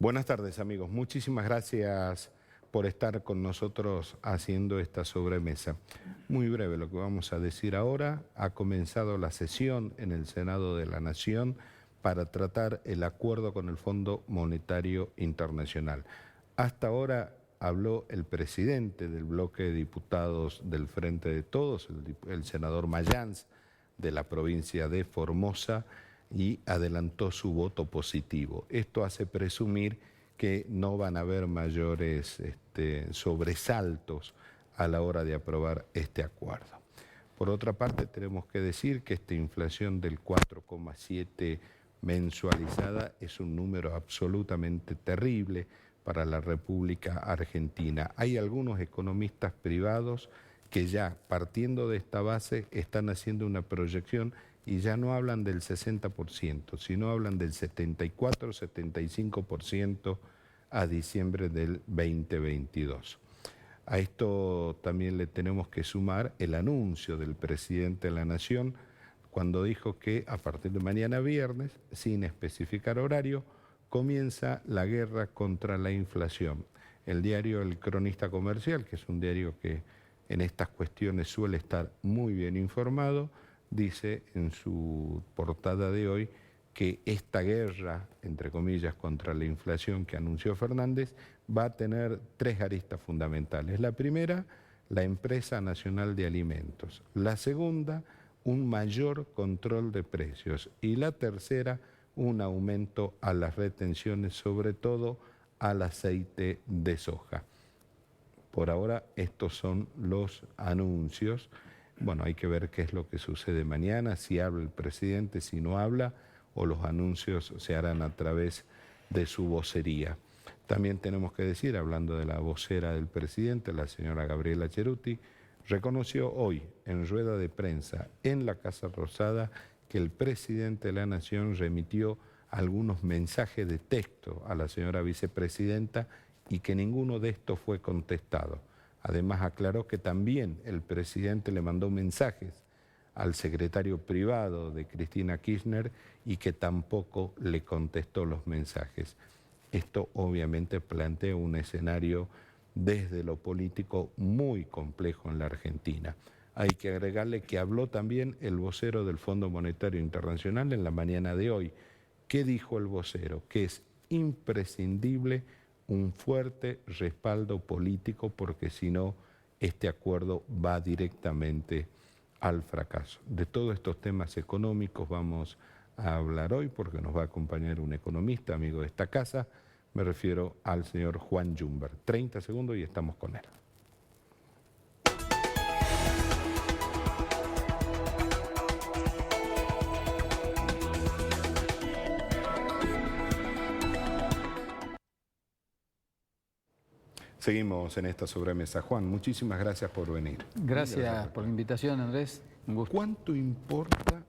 Buenas tardes, amigos. Muchísimas gracias por estar con nosotros haciendo esta sobremesa. Muy breve lo que vamos a decir ahora. Ha comenzado la sesión en el Senado de la Nación para tratar el acuerdo con el Fondo Monetario Internacional. Hasta ahora habló el presidente del bloque de diputados del Frente de Todos, el senador Mayans, de la provincia de Formosa, y adelantó su voto positivo. Esto hace presumir que no van a haber mayores sobresaltos a la hora de aprobar este acuerdo. Por otra parte, tenemos que decir que esta inflación del 4,7 mensualizada es un número absolutamente terrible para la República Argentina. Hay algunos economistas privados que ya, partiendo de esta base, están haciendo una proyección y ya no hablan del 60%, sino hablan del 74-75% a diciembre del 2022. A esto también le tenemos que sumar el anuncio del presidente de la Nación cuando dijo que a partir de mañana viernes, sin especificar horario, comienza la guerra contra la inflación. El diario El Cronista Comercial, que es un diario que en estas cuestiones suele estar muy bien informado, dice en su portada de hoy que esta guerra, entre comillas, contra la inflación que anunció Fernández, va a tener tres aristas fundamentales. La primera, la Empresa Nacional de Alimentos. La segunda, un mayor control de precios. Y la tercera, un aumento a las retenciones, sobre todo al aceite de soja. Por ahora, estos son los anuncios. Bueno, hay que ver qué es lo que sucede mañana, si habla el presidente, si no habla, o los anuncios se harán a través de su vocería. También tenemos que decir, hablando de la vocera del presidente, la señora Gabriela Cheruti, reconoció hoy en rueda de prensa en la Casa Rosada que el presidente de la Nación remitió algunos mensajes de texto a la señora vicepresidenta y que ninguno de estos fue contestado. Además aclaró que también el presidente le mandó mensajes al secretario privado de Cristina Kirchner y que tampoco le contestó los mensajes. Esto obviamente plantea un escenario desde lo político muy complejo en la Argentina. Hay que agregarle que habló también el vocero del Fondo Monetario Internacional en la mañana de hoy. ¿Qué dijo el vocero? Que es imprescindible un fuerte respaldo político porque si no, este acuerdo va directamente al fracaso. De todos estos temas económicos vamos a hablar hoy porque nos va a acompañar un economista, amigo de esta casa. Me refiero al señor Juan Jumber. 30 segundos y estamos con él. Seguimos en esta sobremesa. Juan, muchísimas gracias por venir. Gracias por la invitación, Andrés. Un gusto. ¿Cuánto importa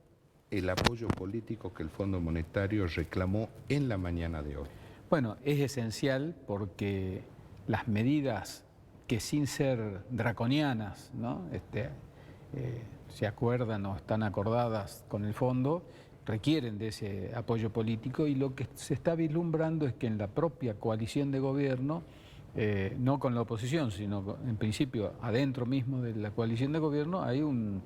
el apoyo político que el Fondo Monetario reclamó en la mañana de hoy? Bueno, es esencial porque las medidas que sin ser draconianas, ¿no? Se acuerdan o están acordadas con el fondo, requieren de ese apoyo político y lo que se está vislumbrando es que en la propia coalición de gobierno, no con la oposición, sino en principio adentro mismo de la coalición de gobierno hay un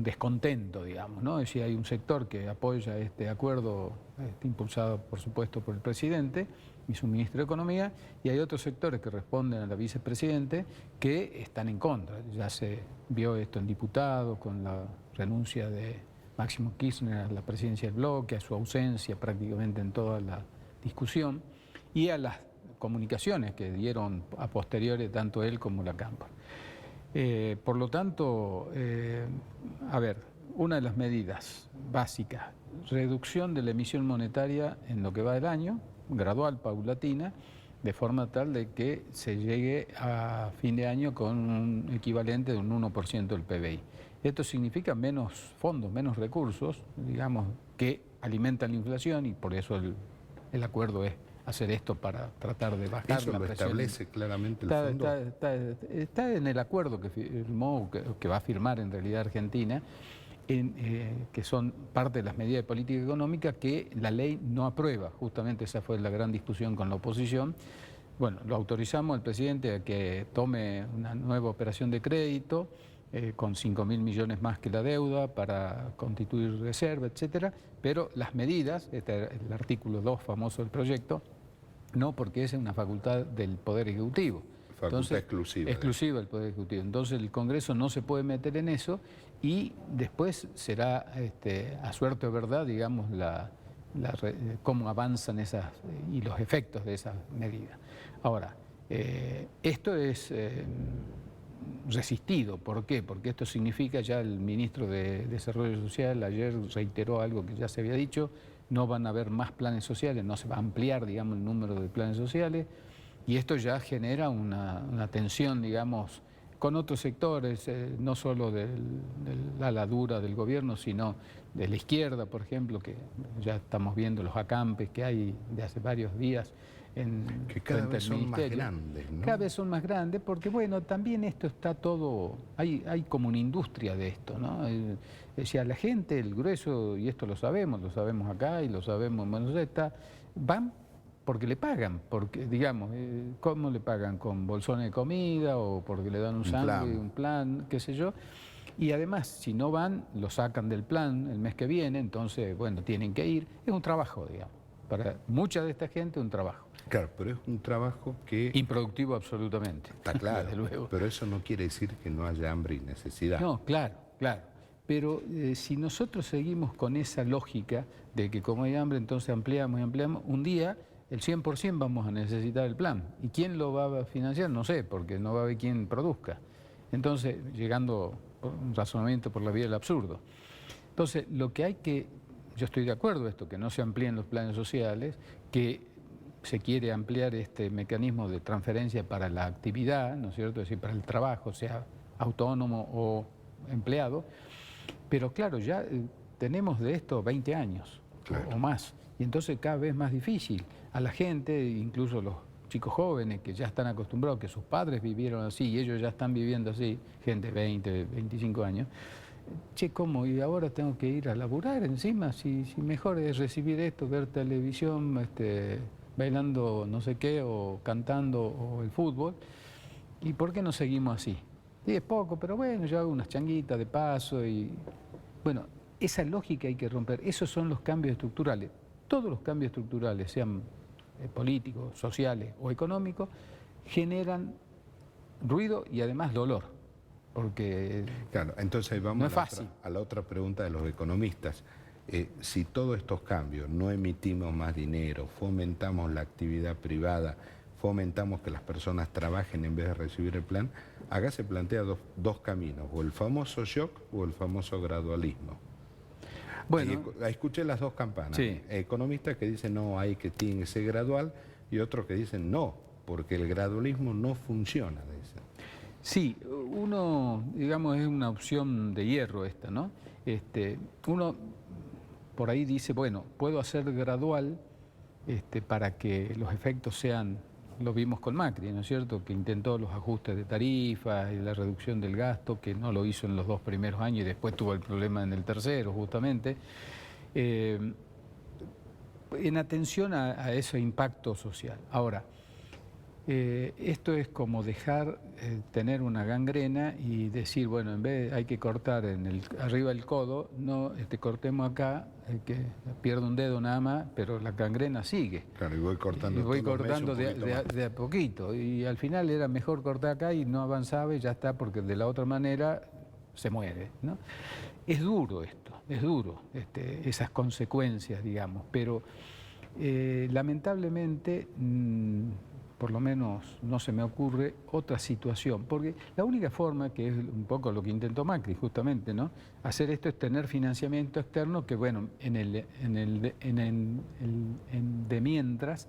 descontento, digamos, ¿no? Es decir, hay un sector que apoya este acuerdo impulsado, por supuesto, por el presidente y su ministro de Economía, y hay otros sectores que responden a la vicepresidente que están en contra. Ya se vio esto en diputados, con la renuncia de Máximo Kirchner a la presidencia del bloque, a su ausencia prácticamente en toda la discusión, y a las comunicaciones que dieron a posteriores tanto él como la Cámpora. Por lo tanto, a ver, una de las medidas básicas, reducción de la emisión monetaria en lo que va del año, gradual, paulatina, de forma tal de que se llegue a fin de año con un equivalente de un 1% del PBI. Esto significa menos fondos, menos recursos, digamos, que alimentan la inflación y por eso el acuerdo es hacer esto para tratar de bajar la presión. Eso lo establece claramente el fondo. Está en el acuerdo que firmó, que va a firmar en realidad Argentina, que son parte de las medidas de política económica que la ley no aprueba. Justamente esa fue la gran discusión con la oposición. Bueno, lo autorizamos al presidente a que tome una nueva operación de crédito con 5.000 millones más que la deuda para constituir reserva, etcétera, pero las medidas, este es el artículo 2 famoso del proyecto, no, porque esa es una facultad del Poder Ejecutivo. Facultad exclusiva. Exclusiva del Poder Ejecutivo. Entonces el Congreso no se puede meter en eso y después será a suerte o verdad, digamos, cómo avanzan esas y los efectos de esas medidas. Ahora, esto es resistido. ¿Por qué? Porque esto significa, ya el ministro de Desarrollo Social ayer reiteró algo que ya se había dicho, no van a haber más planes sociales, no se va a ampliar, digamos, el número de planes sociales, y esto ya genera una tensión, digamos, con otros sectores, no solo de la ala dura del gobierno, sino de la izquierda, por ejemplo, que ya estamos viendo los acampes que hay de hace varios días que cada vez son más grandes, ¿no? Cada vez son más grandes porque, bueno, también esto está todo, hay como una industria de esto, ¿no? Decía, la gente, el grueso, y esto lo sabemos acá y lo sabemos en Buenos Aires, van porque le pagan, porque, digamos, ¿cómo le pagan? ¿Con bolsones de comida o porque le dan un sándwich, un plan, qué sé yo? Y además, si no van, lo sacan del plan el mes que viene, entonces, bueno, tienen que ir. Es un trabajo, digamos. Para mucha de esta gente, un trabajo. Claro, pero es un trabajo que... Improductivo absolutamente. Está claro, desde luego. Pero eso no quiere decir que no haya hambre y necesidad. No, claro, claro. Pero si nosotros seguimos con esa lógica de que como hay hambre, entonces ampliamos y ampliamos, un día el 100% vamos a necesitar el plan. ¿Y quién lo va a financiar? No sé, porque no va a haber quien produzca. Entonces, llegando a un razonamiento por la vía del absurdo. Entonces, lo que hay que... Yo estoy de acuerdo en esto, que no se amplíen los planes sociales, que se quiere ampliar este mecanismo de transferencia para la actividad, ¿no es cierto? Es decir, para el trabajo, sea autónomo o empleado. Pero claro, ya tenemos de esto 20 años o más. Y entonces cada vez más difícil. A la gente, incluso los chicos jóvenes que ya están acostumbrados, que sus padres vivieron así y ellos ya están viviendo así, gente de 20, 25 años, che, ¿cómo? Y ahora tengo que ir a laburar encima, si mejor es recibir esto, ver televisión, bailando no sé qué, o cantando, o el fútbol. ¿Y por qué no seguimos así? Sí, es poco, pero bueno, yo hago unas changuitas de paso y... Bueno, esa lógica hay que romper. Esos son los cambios estructurales. Todos los cambios estructurales, sean políticos, sociales o económicos, generan ruido y además dolor. Porque claro, entonces vamos no es fácil. A la otra pregunta de los economistas. Si todos estos cambios, no emitimos más dinero, fomentamos la actividad privada, fomentamos que las personas trabajen en vez de recibir el plan, acá se plantea dos caminos, o el famoso shock o el famoso gradualismo. Bueno, escuché las dos campanas. Sí. Economistas que dicen no, hay que tiene que ser gradual, y otros que dicen no, porque el gradualismo no funciona, dicen. Sí, uno, digamos, es una opción de hierro esta, ¿no? Uno por ahí dice, bueno, puedo hacer gradual para que los efectos sean, lo vimos con Macri, ¿no es cierto?, que intentó los ajustes de tarifas y la reducción del gasto, que no lo hizo en los 2 primeros años y después tuvo el problema en el tercero, justamente, en atención a ese impacto social. Ahora, esto es como dejar tener una gangrena y decir, bueno, en vez hay que cortar arriba del codo, no cortemos acá, que pierdo un dedo nada más, pero la gangrena sigue. Claro, y voy cortando, de a poquito. Y al final era mejor cortar acá y no avanzaba y ya está, porque de la otra manera se muere, ¿no? Es duro esto, es duro, esas consecuencias, digamos, pero lamentablemente... por lo menos no se me ocurre otra situación, porque la única forma, que es un poco lo que intentó Macri justamente, ¿no?, hacer esto es tener financiamiento externo, que bueno, de mientras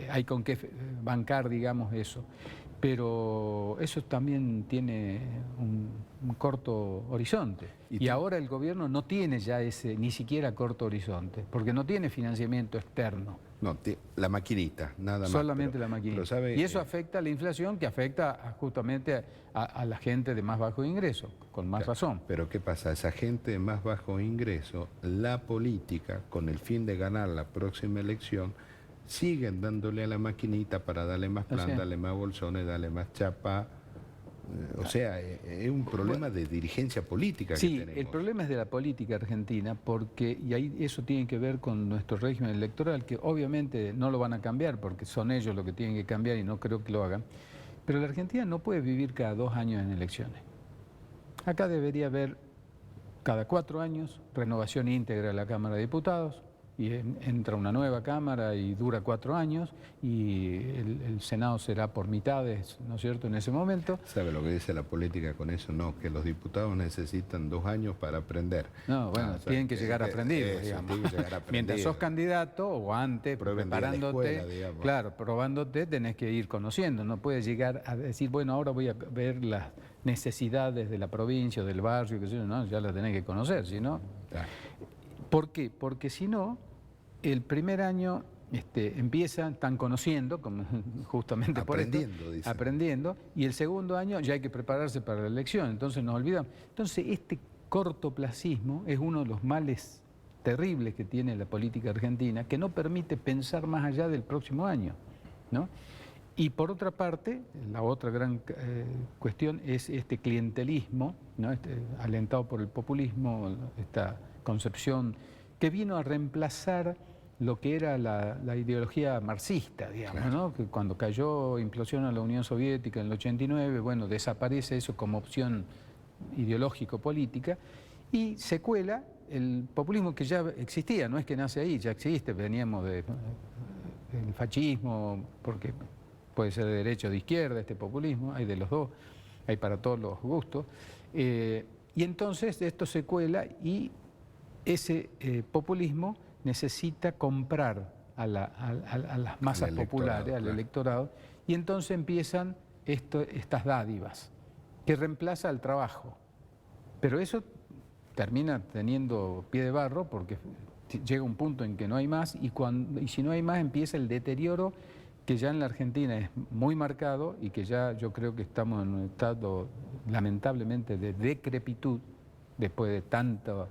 hay con qué bancar, digamos, eso. Pero eso también tiene un corto horizonte. Y ahora el gobierno no tiene ya ese, ni siquiera corto horizonte, porque no tiene financiamiento externo. No, la maquinita, nada más. Solamente la maquinita. ¿Sabe? Y eso afecta a la inflación, que afecta justamente a la gente de más bajo ingreso, con más razón. Pero ¿qué pasa? Esa gente de más bajo ingreso, la política, con el fin de ganar la próxima elección, siguen dándole a la maquinita para darle más plan, darle más bolsones, darle más chapa. O sea, es un problema de dirigencia política que tenemos. Sí, el problema es de la política argentina, porque, y ahí eso tiene que ver con nuestro régimen electoral, que obviamente no lo van a cambiar, porque son ellos los que tienen que cambiar y no creo que lo hagan. Pero la Argentina no puede vivir cada 2 años en elecciones. Acá debería haber cada 4 años renovación íntegra de la Cámara de Diputados, y entra una nueva Cámara y dura 4 años, y el Senado será por mitades, ¿no es cierto?, en ese momento. ¿Sabe lo que dice la política con eso? No, que los diputados necesitan 2 años para aprender. No, bueno, tienen que llegar aprendidos, digamos. Mientras sos candidato o antes, preparándote, claro, probándote, tenés que ir conociendo. No puedes llegar a decir, bueno, ahora voy a ver las necesidades de la provincia o del barrio, que no, ya las tenés que conocer, si no. Claro. ¿Por qué? Porque si no, el primer año están conociendo, como justamente aprendiendo, y el segundo año ya hay que prepararse para la elección, entonces nos olvidamos. Entonces este cortoplacismo es uno de los males terribles que tiene la política argentina, que no permite pensar más allá del próximo año, ¿no? Y por otra parte, la otra gran cuestión es este clientelismo, ¿no? Alentado por el populismo, esta concepción que vino a reemplazar lo que era la ideología marxista, digamos, claro, ¿no? Que cuando implosiona la Unión Soviética en el 89, bueno, desaparece eso como opción ideológico-política y se cuela el populismo que ya existía, no es que nace ahí, ya existe, veníamos del fascismo, porque puede ser de derecha o de izquierda este populismo, hay de los dos, hay para todos los gustos, y entonces esto se cuela y ese populismo necesita comprar a las masas populares, al electorado, y entonces empiezan estas dádivas, que reemplaza al trabajo. Pero eso termina teniendo pie de barro porque llega un punto en que no hay más, y si no hay más empieza el deterioro que ya en la Argentina es muy marcado y que ya yo creo que estamos en un estado lamentablemente de decrepitud después de tantas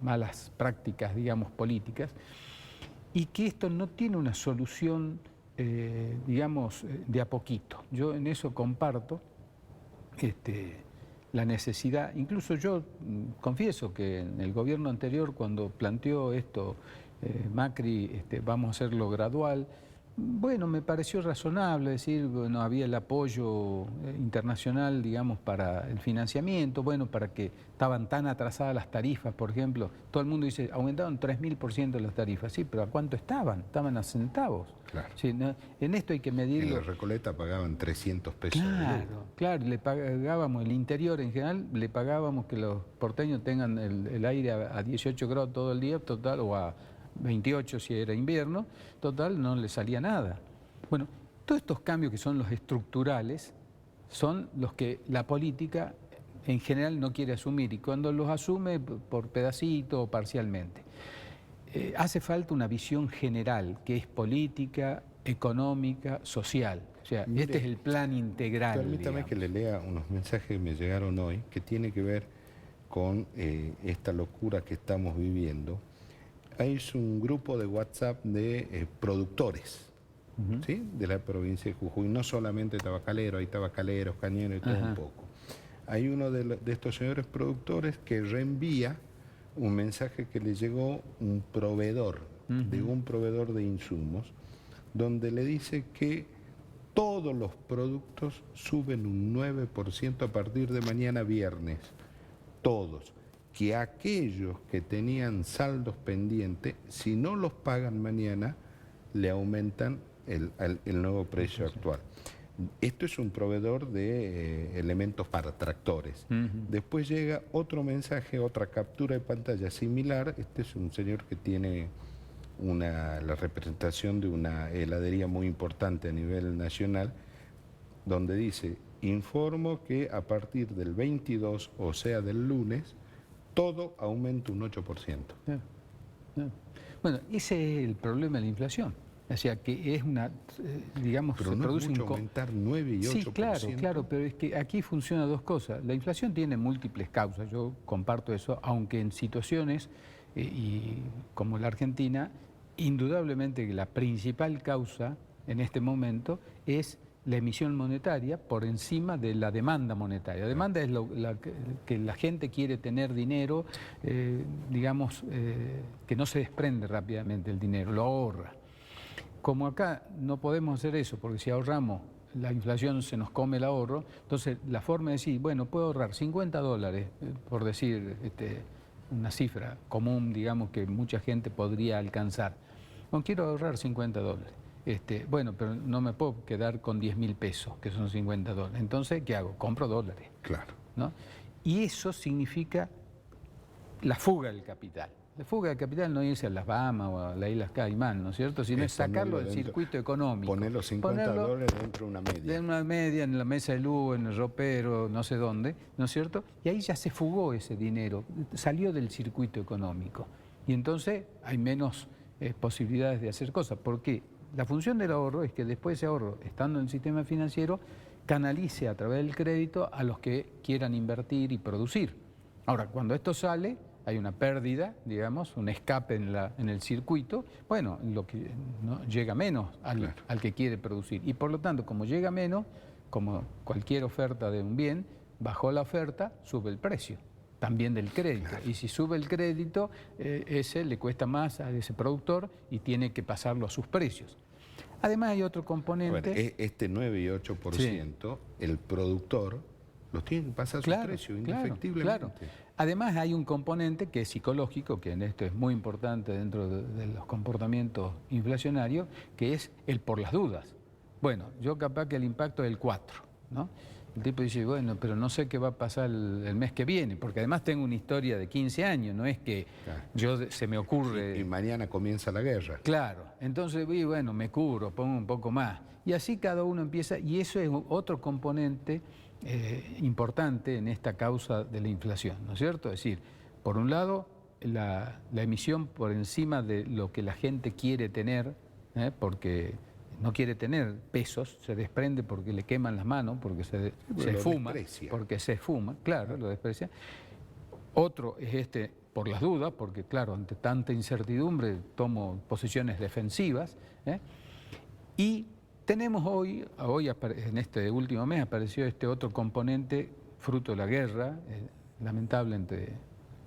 malas prácticas, digamos, políticas, y que esto no tiene una solución, digamos, de a poquito. Yo en eso comparto la necesidad, incluso yo confieso que en el gobierno anterior, cuando planteó esto, Macri, vamos a hacerlo gradual, bueno, me pareció razonable, decir, bueno, había el apoyo internacional, digamos, para el financiamiento, bueno, para que estaban tan atrasadas las tarifas, por ejemplo, todo el mundo dice, aumentaron 3000% las tarifas, sí, pero ¿a cuánto estaban? Estaban a centavos. Claro. Sí, ¿no? En esto hay que medirlo. En la Recoleta pagaban 300 pesos. Claro, le pagábamos, el interior en general, le pagábamos que los porteños tengan el aire a 18 grados todo el día, total, o a 28 si era invierno, total, no le salía nada. Bueno, todos estos cambios que son los estructurales son los que la política en general no quiere asumir, y cuando los asume por pedacito o parcialmente. Hace falta una visión general, que es política, económica, social. O sea, mire, este es el plan integral. Permítame, digamos, que le lea unos mensajes que me llegaron hoy, que tiene que ver con esta locura que estamos viviendo. Hay un grupo de WhatsApp de productores, ¿sí?, de la provincia de Jujuy, no solamente tabacaleros, hay tabacaleros, cañeros y todo un poco. Hay uno de estos señores productores que reenvía un mensaje que le llegó un proveedor, de un proveedor de insumos, donde le dice que todos los productos suben un 9% a partir de mañana viernes, todos. Que aquellos que tenían saldos pendientes, si no los pagan mañana, le aumentan el nuevo precio actual. Esto es un proveedor de elementos para tractores. Después llega otro mensaje, otra captura de pantalla similar. Este es un señor que tiene la representación de una heladería muy importante a nivel nacional, donde dice, informo que a partir del 22, o sea del lunes, todo aumenta un 8%. Bueno, ese es el problema de la inflación. O sea, que es una, digamos, pero se no produce es mucho aumentar 9 y 8%. Sí, claro, pero es que aquí funciona dos cosas. La inflación tiene múltiples causas, yo comparto eso, aunque en situaciones y como la Argentina, indudablemente que la principal causa en este momento es la emisión monetaria por encima de la demanda monetaria. La demanda es que la gente quiere tener dinero, digamos, que no se desprende rápidamente el dinero, lo ahorra. Como acá no podemos hacer eso, porque si ahorramos, la inflación se nos come el ahorro, entonces la forma de decir, bueno, puedo ahorrar $50, por decir una cifra común, digamos, que mucha gente podría alcanzar. Bueno, quiero ahorrar $50. Bueno, pero no me puedo quedar con 10.000 pesos, que son $50. Entonces, ¿qué hago? Compro dólares. Claro. ¿No? Y eso significa la fuga del capital. La fuga del capital no es irse a las Bahamas o a las Islas Caimán, ¿no es cierto? Sino es sacarlo del circuito económico. Poner los $50 dentro de una media. De una media, en la mesa de luz, en el ropero, no sé dónde, ¿no es cierto? Y ahí ya se fugó ese dinero, salió del circuito económico. Y entonces hay menos posibilidades de hacer cosas. ¿Por qué? La función del ahorro es que después ese ahorro, estando en el sistema financiero, canalice a través del crédito a los que quieran invertir y producir. Ahora, cuando esto sale, hay una pérdida, digamos, un escape en el circuito, bueno, lo que no, llega menos al que quiere producir. Y por lo tanto, como llega menos, como cualquier oferta de un bien, bajó la oferta, sube el precio, también del crédito. Claro. Y si sube el crédito, ese le cuesta más a ese productor y tiene que pasarlo a sus precios. Además hay otro componente... A ver, este 9 y 8%, sí, el productor los tiene que pasar a su precio, indefectiblemente. Claro. Además hay un componente que es psicológico, que en esto es muy importante dentro de los comportamientos inflacionarios, que es el por las dudas. Bueno, yo capaz que el impacto es el 4, ¿no? El tipo dice, bueno, pero no sé qué va a pasar el mes que viene, porque además tengo una historia de 15 años, no es que se me ocurre... Y mañana comienza la guerra. Claro, entonces, bueno, me cubro, pongo un poco más. Y así cada uno empieza, y eso es otro componente importante en esta causa de la inflación, ¿no es cierto? Es decir, por un lado, la emisión por encima de lo que la gente quiere tener, porque... no quiere tener pesos, se desprende porque le queman las manos, porque se fuma, porque se fuma, claro, lo desprecia. Otro es por las dudas, porque claro, ante tanta incertidumbre tomo posiciones defensivas. Y tenemos hoy en este último mes apareció este otro componente, fruto de la guerra, lamentable entre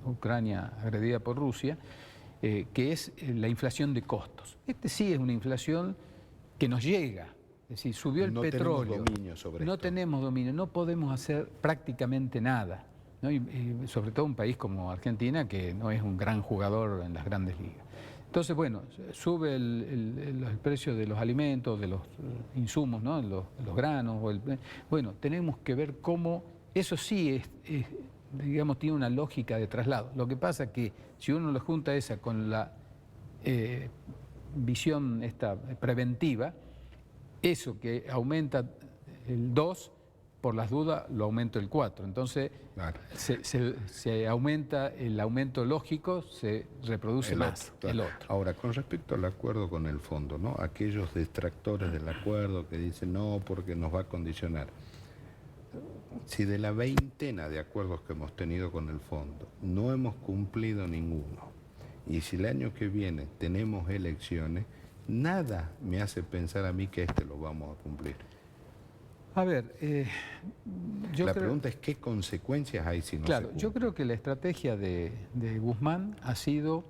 Ucrania agredida por Rusia, que es la inflación de costos. Sí es una inflación que nos llega, es decir, subió el petróleo. No tenemos dominio sobre esto. No tenemos dominio, no podemos hacer prácticamente nada, ¿no? Y sobre todo un país como Argentina, que no es un gran jugador en las grandes ligas. Entonces, bueno, sube el precio de los alimentos, de los insumos, ¿no? Los granos. Bueno, tenemos que ver cómo, eso sí digamos, tiene una lógica de traslado. Lo que pasa es que si uno lo junta esa con la... visión esta preventiva, eso que aumenta el 2, por las dudas lo aumento el 4. Entonces se aumenta el aumento lógico, se reproduce más el otro. Ahora, con respecto al acuerdo con el fondo, ¿no? Aquellos detractores del acuerdo que dicen no porque nos va a condicionar. Si de la veintena de acuerdos que hemos tenido con el fondo no hemos cumplido ninguno, y si el año que viene tenemos elecciones, nada me hace pensar a mí que lo vamos a cumplir. A ver, la pregunta es qué consecuencias hay si no se cumple. Yo creo que la estrategia de Guzmán ha sido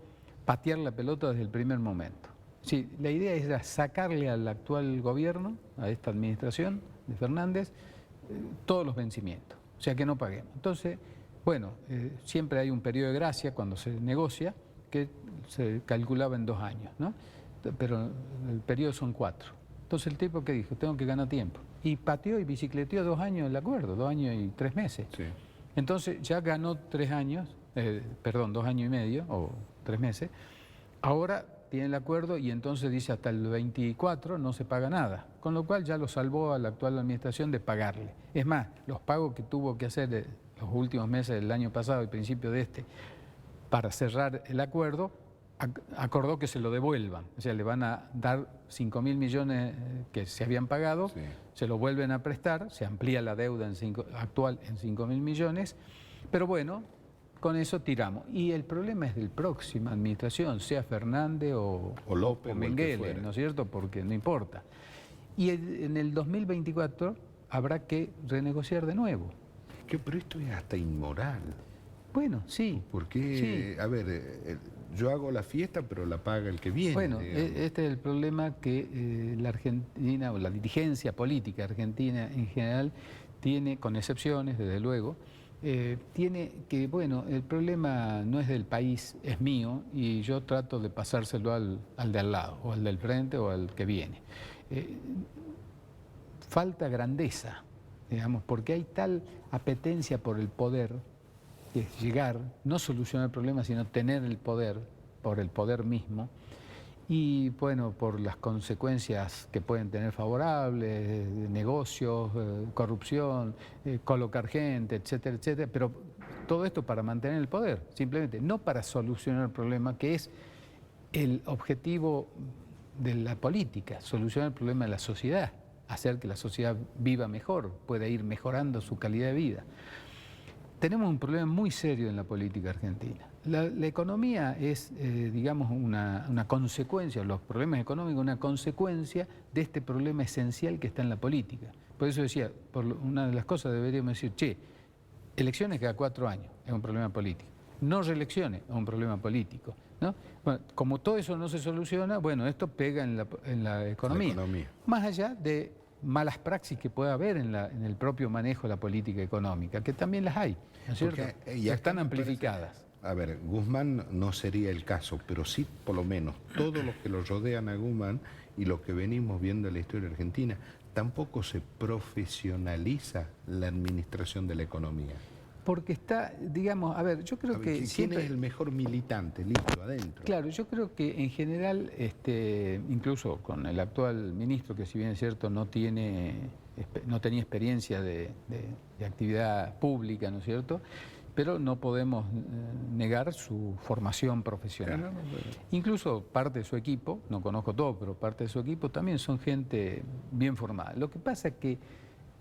patear la pelota desde el primer momento. Sí, la idea era sacarle al actual gobierno, a esta administración de Fernández, todos los vencimientos, o sea, que no paguemos. Entonces, bueno, siempre hay un periodo de gracia cuando se negocia, que se calculaba en 2 años, ¿no? Pero el periodo son 4. Entonces el tipo que dijo, tengo que ganar tiempo. Y pateó y bicicleteó 2 años el acuerdo, 2 años y 3 meses. Sí. Entonces ya ganó 3 años, 2 años y medio o 3 meses. Ahora tiene el acuerdo y entonces dice hasta el 24 no se paga nada, con lo cual ya lo salvó a la actual administración de pagarle. Es más, los pagos que tuvo que hacer los últimos meses del año pasado y principio de para cerrar el acuerdo, acordó que se lo devuelvan, o sea, le van a dar 5.000 millones que se habían pagado, sí, se lo vuelven a prestar, se amplía la deuda actual en 5.000 millones, pero bueno, con eso tiramos. Y el problema es del próxima administración, sea Fernández o López o Mengele, ¿no es cierto? Porque no importa. Y en el 2024 habrá que renegociar de nuevo. Pero esto es hasta inmoral. Bueno, sí. Porque, sí, a ver, yo hago la fiesta, pero la paga el que viene. Bueno, este es el problema que la Argentina, o la dirigencia política argentina en general, tiene, con excepciones, desde luego, tiene que, bueno, el problema no es del país, es mío, y yo trato de pasárselo al de al lado, o al del frente, o al que viene. Falta grandeza, digamos, porque hay tal apetencia por el poder, que es llegar, no solucionar el problema, sino tener el poder, por el poder mismo, y bueno, por las consecuencias que pueden tener favorables, negocios, corrupción, colocar gente, etcétera, etcétera, pero todo esto para mantener el poder, simplemente, no para solucionar el problema, que es el objetivo de la política, solucionar el problema de la sociedad, hacer que la sociedad viva mejor, pueda ir mejorando su calidad de vida. Tenemos un problema muy serio en la política argentina. La economía es, digamos, una consecuencia, los problemas económicos, una consecuencia de este problema esencial que está en la política. Por eso decía, una de las cosas deberíamos decir, elecciones cada 4 años es un problema político, no reelecciones es un problema político, ¿no? Bueno, como todo eso no se soluciona, bueno, esto pega en la economía. Más allá de malas praxis que pueda haber en el propio manejo de la política económica, que también las hay, ¿no es cierto? Ya están amplificadas. A ver, Guzmán no sería el caso, pero sí, por lo menos, todos los que lo rodean a Guzmán y lo que venimos viendo en la historia argentina, tampoco se profesionaliza la administración de la economía. Porque está, digamos, a ver, yo creo que ¿quién siempre es el mejor militante? Listo, adentro. Claro, yo creo que en general, incluso con el actual ministro, que si bien es cierto no tenía experiencia de actividad pública, ¿no es cierto?, pero no podemos negar su formación profesional. Incluso parte de su equipo, no conozco todo, pero parte de su equipo también son gente bien formada. Lo que pasa es que,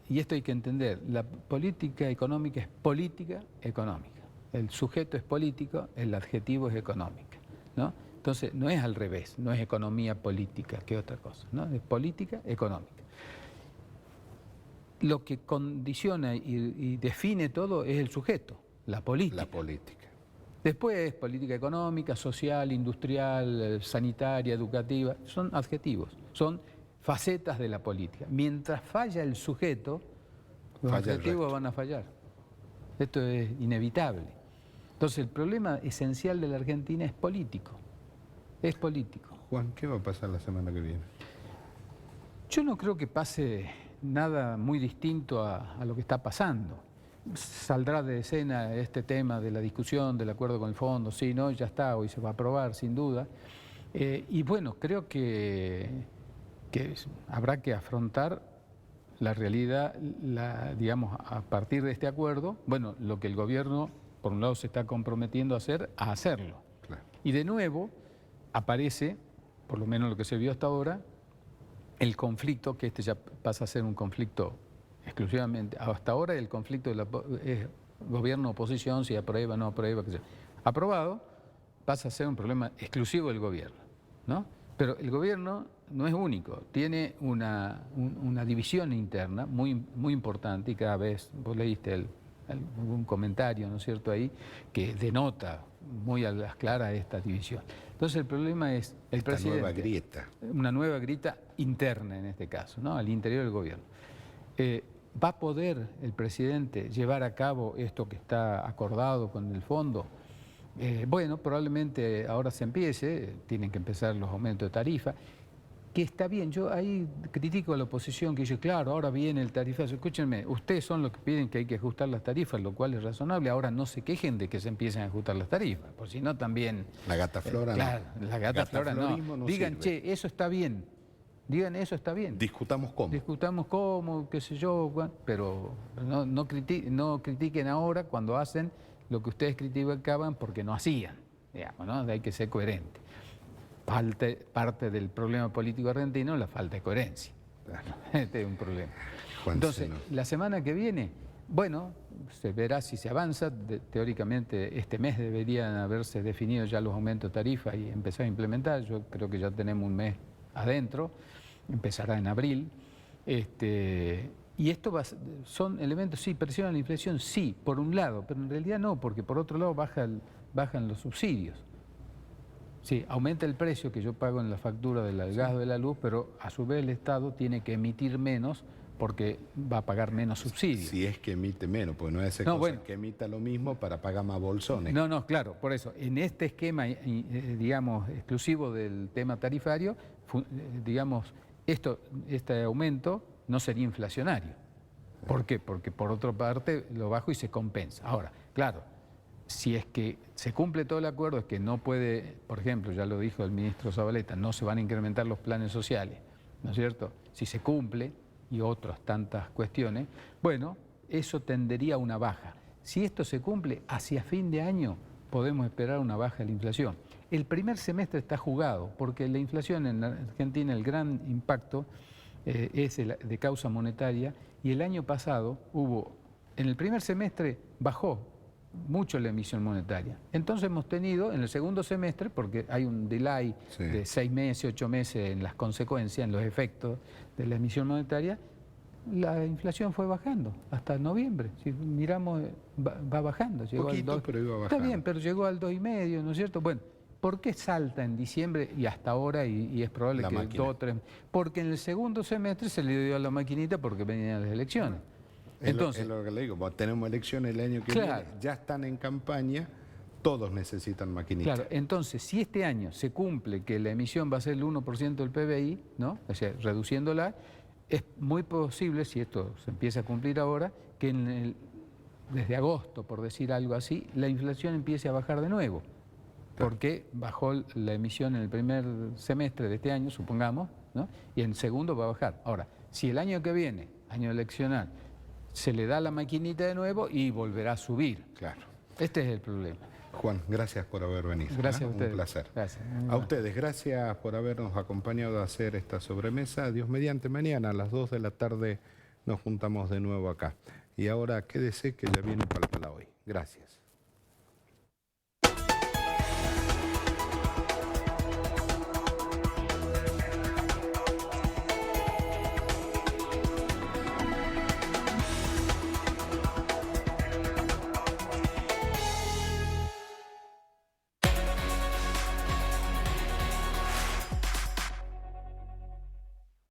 y esto hay que entender, la política económica es política económica. El sujeto es político, el adjetivo es económica, ¿no? Entonces, no es al revés, no es economía política, que otra cosa, ¿no? Es política económica. Lo que condiciona y define todo es el sujeto, la política. La política. Después, política económica, social, industrial, sanitaria, educativa, son adjetivos, son facetas de la política. Mientras falla el sujeto, los adjetivos van a fallar. Esto es inevitable. Entonces, el problema esencial de la Argentina es político. Es político. Juan, ¿qué va a pasar la semana que viene? Yo no creo que pase nada muy distinto a lo que está pasando. Saldrá de escena este tema de la discusión del acuerdo con el fondo, sí, no, ya está, hoy se va a aprobar, sin duda. Y bueno, creo que habrá que afrontar la realidad, digamos, a partir de este acuerdo, bueno, lo que el gobierno, por un lado, se está comprometiendo a hacerlo. Claro. Y de nuevo aparece, por lo menos lo que se vio hasta ahora, el conflicto, que ya pasa a ser un conflicto exclusivamente, hasta ahora el conflicto es gobierno-oposición, si aprueba o no aprueba, qué sé yo. Aprobado, pasa a ser un problema exclusivo del gobierno, ¿no? Pero el gobierno no es único, tiene una división interna muy, muy importante y cada vez, vos leíste algún comentario, ¿no es cierto?, ahí, que denota muy a las claras esta división. Entonces el problema es el presidente. Nueva grieta. Una nueva grieta interna en este caso, ¿no?, al interior del gobierno. ¿Va a poder el presidente llevar a cabo esto que está acordado con el fondo? Bueno, probablemente ahora se empiece, tienen que empezar los aumentos de tarifa. que está bien. Yo ahí critico a la oposición que dice, claro, ahora viene el tarifazo. Escúchenme, ustedes son los que piden que hay que ajustar las tarifas, lo cual es razonable. Ahora no se quejen de que se empiecen a ajustar las tarifas, por si no también... La gata flora claro, no. La gata flora no. Digan, sirve. che, eso está bien. Digan, eso está bien. Discutamos cómo. Discutamos cómo, qué sé yo, pero no critiquen ahora cuando hacen lo que ustedes criticaban porque no hacían. Digamos, ¿no? Hay que ser coherente. Parte del problema político argentino, la falta de coherencia. Claro. Este es un problema. Juan, Entonces, no. la semana que viene, bueno, se verá si se avanza. Teóricamente, este mes deberían haberse definido ya los aumentos de tarifa y empezar a implementar. Yo creo que ya tenemos un mes adentro, empezará en abril. Y esto son elementos, sí, presionan la inflación, sí, por un lado, pero en realidad no, porque por otro lado bajan los subsidios. Sí, aumenta el precio que yo pago en la factura del gas o de la luz, pero a su vez el Estado tiene que emitir menos porque va a pagar menos subsidios. Si es que emite menos, pues no es que emita lo mismo para pagar más bolsones. No, claro, por eso, en este esquema, digamos, exclusivo del tema tarifario, digamos, este aumento no sería inflacionario. ¿Por qué? Porque por otra parte lo bajo y se compensa. Ahora, claro, si es que se cumple todo el acuerdo, es que no puede, por ejemplo, ya lo dijo el ministro Zabaleta, no se van a incrementar los planes sociales, ¿no es cierto? Si se cumple, y otras tantas cuestiones, bueno, eso tendería a una baja. Si esto se cumple, hacia fin de año podemos esperar una baja de la inflación. El primer semestre está jugado, porque la inflación en Argentina, el gran impacto es de causa monetaria, y el año pasado en el primer semestre bajó mucho la emisión monetaria. Entonces hemos tenido en el segundo semestre, porque hay un delay de 6 meses, 8 meses en las consecuencias, en los efectos de la emisión monetaria, la inflación fue bajando hasta noviembre. Si miramos, va bajando. Llegó poquito, al 2, pero iba bajando. Está bien, pero llegó al 2,5, ¿no es cierto? Bueno, ¿por qué salta en diciembre y hasta ahora y es probable la que máquina. 2 o 3? Porque en el segundo semestre se le dio a la maquinita porque venían las elecciones. Entonces, es lo que le digo, tenemos elecciones el año que claro, viene, ya están en campaña, todos necesitan maquinitas. Claro, entonces, si este año se cumple que la emisión va a ser el 1% del PBI, ¿no? O sea, reduciéndola, es muy posible, si esto se empieza a cumplir ahora, que desde agosto, por decir algo así, la inflación empiece a bajar de nuevo. Porque bajó la emisión en el primer semestre de este año, supongamos, ¿no? Y en el segundo va a bajar. Ahora, si el año que viene, año eleccional, se le da la maquinita de nuevo y volverá a subir. Claro. Este es el problema. Juan, gracias por haber venido. Gracias a ustedes. Un placer. Gracias. A ustedes, gracias por habernos acompañado a hacer esta sobremesa. Dios mediante, mañana a las 2 de la tarde nos juntamos de nuevo acá. Y ahora quédese que ya viene Palpala hoy. Gracias.